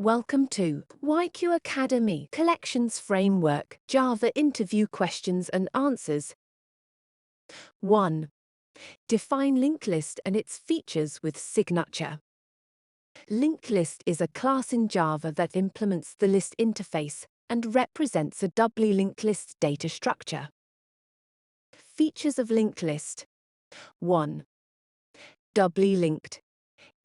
Welcome to YQ Academy Collections Framework Java Interview Questions and Answers. 1. Define LinkedList and its features with signature. LinkedList is a class in Java that implements the list interface and represents a doubly linked list data structure. Features of LinkedList. 1. Doubly linked.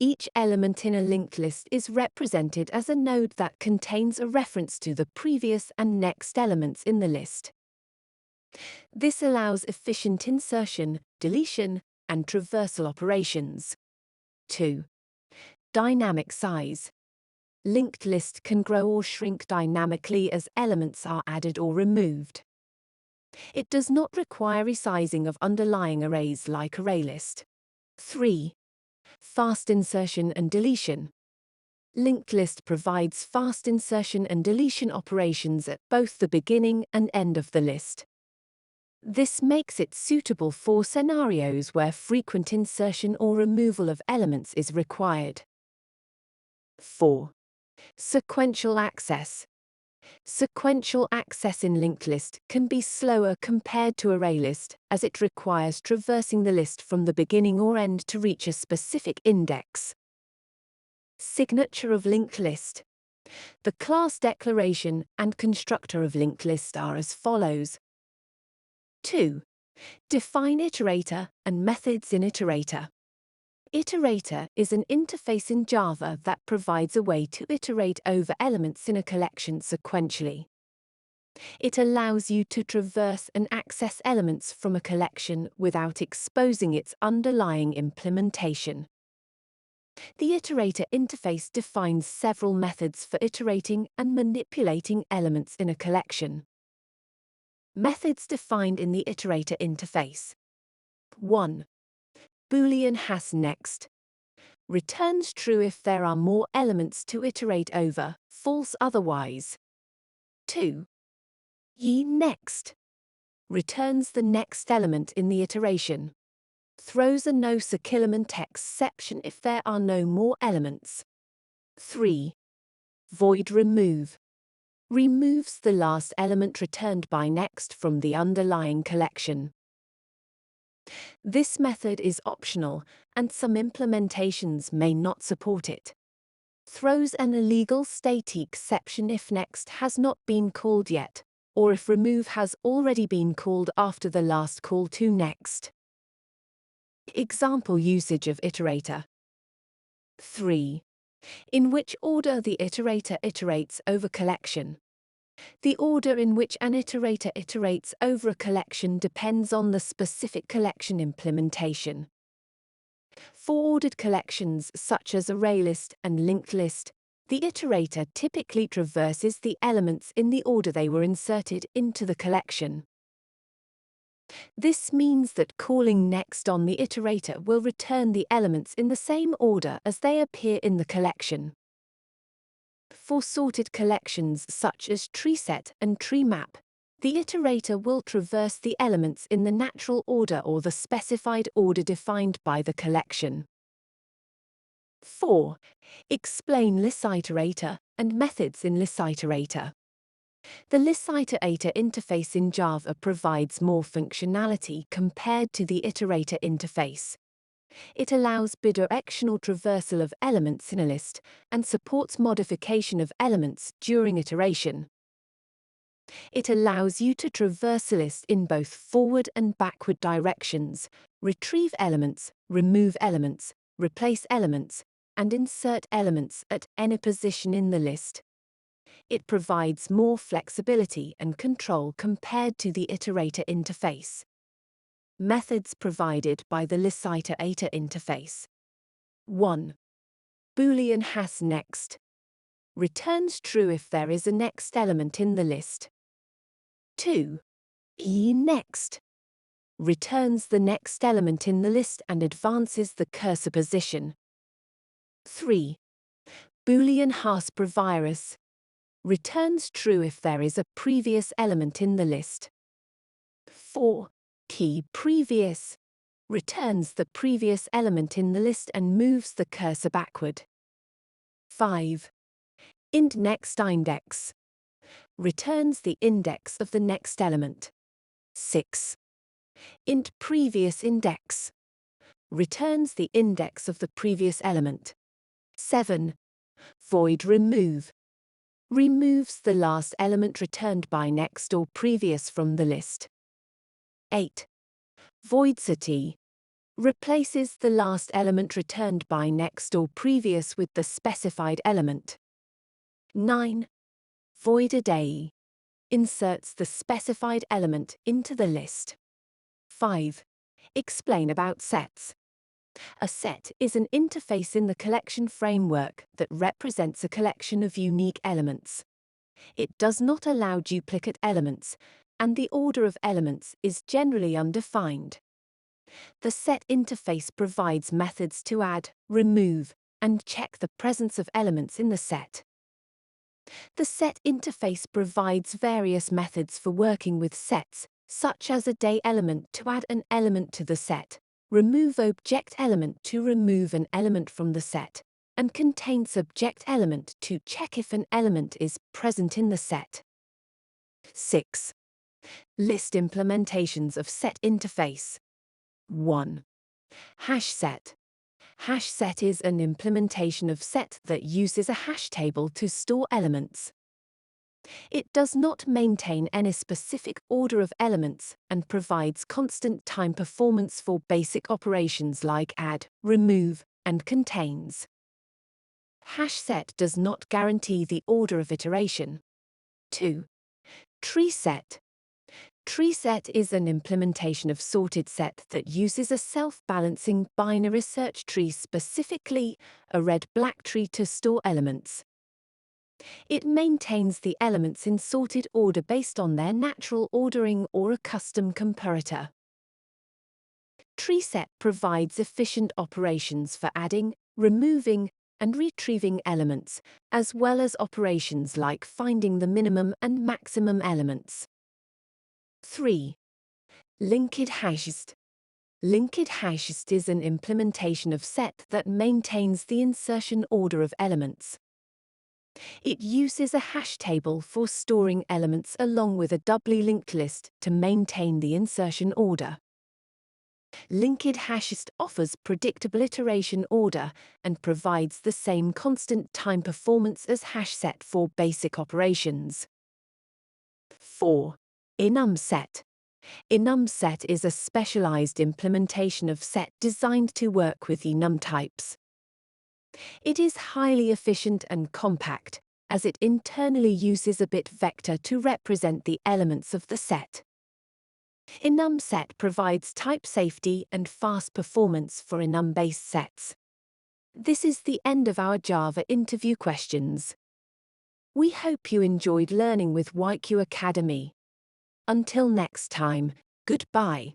Each element in a linked list is represented as a node that contains a reference to the previous and next elements in the list. This allows efficient insertion, deletion, and traversal operations. 2. Dynamic size. Linked list can grow or shrink dynamically as elements are added or removed. It does not require resizing of underlying arrays like ArrayList. 3. Fast insertion and deletion. Linked list provides fast insertion and deletion operations at both the beginning and end of the list. This makes it suitable for scenarios where frequent insertion or removal of elements is required. 4. Sequential access. Sequential access in linked list can be slower compared to ArrayList, as it requires traversing the list from the beginning or end to reach a specific index. Signature of linked list. The class declaration and constructor of linked list are as follows. 2. Define iterator and methods in Iterator. Iterator is an interface in Java that provides a way to iterate over elements in a collection sequentially. It allows you to traverse and access elements from a collection without exposing its underlying implementation. The Iterator interface defines several methods for iterating and manipulating elements in a collection. Methods defined in the Iterator interface. 1. Boolean has next. Returns true if there are more elements to iterate over, false otherwise. 2. Ye next. Returns the next element in the iteration. Throws a no settlement exception if there are no more elements. 3. Void remove. Removes the last element returned by next from the underlying collection. This method is optional, and some implementations may not support it. Throws an illegal state exception if next has not been called yet, or if remove has already been called after the last call to next. Example usage of iterator. 3. In which order the iterator iterates over collection. The order in which an iterator iterates over a collection depends on the specific collection implementation. For ordered collections such as ArrayList and LinkedList, the iterator typically traverses the elements in the order they were inserted into the collection. This means that calling next on the iterator will return the elements in the same order as they appear in the collection. For sorted collections such as treeset and treemap, the iterator will traverse the elements in the natural order or the specified order defined by the collection. 4. Explain ListIterator and methods in ListIterator. The ListIterator interface in Java provides more functionality compared to the iterator interface. It allows bidirectional traversal of elements in a list and supports modification of elements during iteration. It allows you to traverse a list in both forward and backward directions, retrieve elements, remove elements, replace elements, and insert elements at any position in the list. It provides more flexibility and control compared to the iterator interface. Methods provided by the ListIterator interface. 1. Boolean has next. Returns true if there is a next element in the list. 2. Ye next. Returns the next element in the list and advances the cursor position. 3. Boolean has previrus. Returns true if there is a previous element in the list. 4. Key previous. Returns the previous element in the list and moves the cursor backward. 5. Int next index returns the index of the next element. 6. Int previous index returns the index of the previous element. 7. Void remove removes the last element returned by next or previous from the list. 8. Void city replaces the last element returned by next or previous with the specified element. 9. Void array inserts the specified element into the list. 5. Explain about sets. A set is an interface in the collection framework that represents a collection of unique elements. It does not allow duplicate elements, and the order of elements is generally undefined. The set interface provides methods to add, remove, and check the presence of elements in the set. The set interface provides various methods for working with sets, such as array element to add an element to the set, remove object element to remove an element from the set, and contain subject element to check if an element is present in the set. 6. List implementations of set interface. 1. Hash set. Hash set is an implementation of set that uses a hash table to store elements. It does not maintain any specific order of elements and provides constant time performance for basic operations like add, remove, and contains. Hash set does not guarantee the order of iteration. 2. Tree set. Tree set is an implementation of sorted set that uses a self-balancing binary search tree, specifically a red-black tree, to store elements. It maintains the elements in sorted order based on their natural ordering or a custom comparator. Tree set provides efficient operations for adding, removing, and retrieving elements, as well as operations like finding the minimum and maximum elements. 3. Linked hashes. Linked hashes is an implementation of set that maintains the insertion order of elements. It uses a hash table for storing elements along with a doubly linked list to maintain the insertion order. Linked hashes offers predictable iteration order and provides the same constant time performance as hash set for basic operations. 4. Enum set. Enum set is a specialized implementation of set designed to work with enum types. It is highly efficient and compact, as it internally uses a bit vector to represent the elements of the set. Enum set provides type safety and fast performance for enum-based sets. This is the end of our Java interview questions. We hope you enjoyed learning with YQ Academy. Until next time, goodbye.